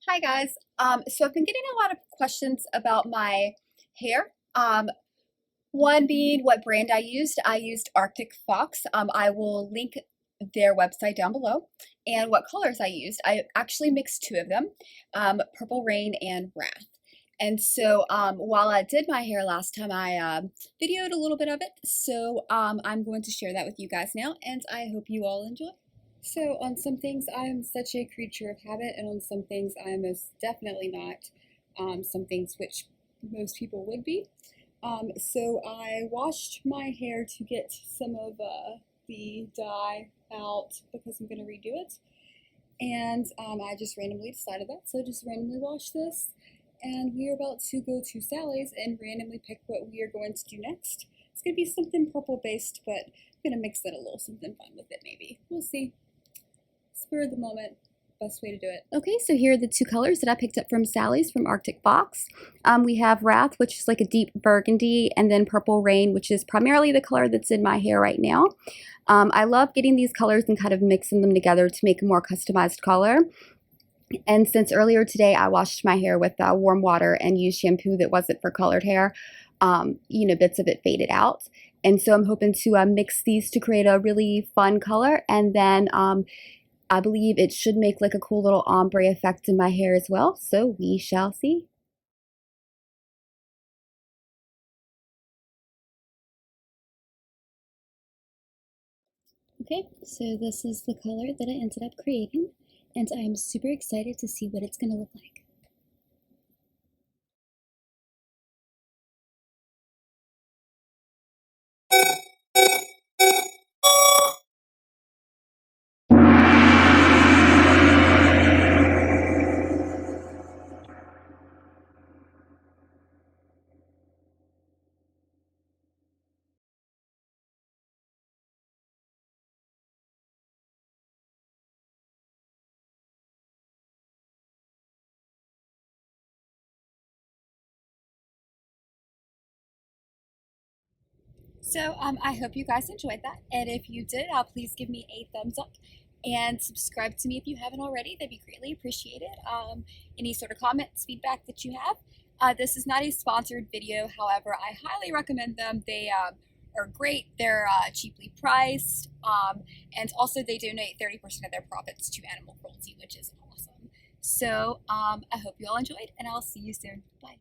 Hi guys. So I've been getting a lot of questions about my hair. One being what brand I used. I used Arctic Fox. I will link their website down below. And what colors I used. I actually mixed two of them, Purple Rain and Wrath. And so while I did my hair last time, I videoed a little bit of it. So I'm going to share that with you guys now, and I hope you all enjoy. So on some things I'm such a creature of habit, and on some things I'm most definitely not. Some things which most people would be. So I washed my hair to get some of the dye out because I'm going to redo it. And I just randomly decided that, so just randomly washed this. And we are about to go to Sally's and randomly pick what we are going to do next. It's going to be something purple based, but I'm going to mix it a little something fun with it maybe. We'll see. Spur of the moment, best way to do it. Okay, so here are the two colors that I picked up from Sally's from Arctic Fox. We have Wrath, which is like a deep burgundy, and then Purple Rain, which is primarily the color that's in my hair right now. I love getting these colors and kind of mixing them together to make a more customized color. And since earlier today I washed my hair with warm water and used shampoo that wasn't for colored hair, bits of it faded out. And so I'm hoping to mix these to create a really fun color, and then I believe it should make like a cool little ombre effect in my hair as well, so we shall see. Okay, so this is the color that I ended up creating, and I am super excited to see what it's going to look like. So I hope you guys enjoyed that, and if you did, please give me a thumbs up and subscribe to me if you haven't already. That'd be greatly appreciated. Any sort of comments, feedback that you have. This is not a sponsored video, however, I highly recommend them. They are great. They're cheaply priced, and also they donate 30% of their profits to animal cruelty, which is awesome. So I hope you all enjoyed, and I'll see you soon. Bye.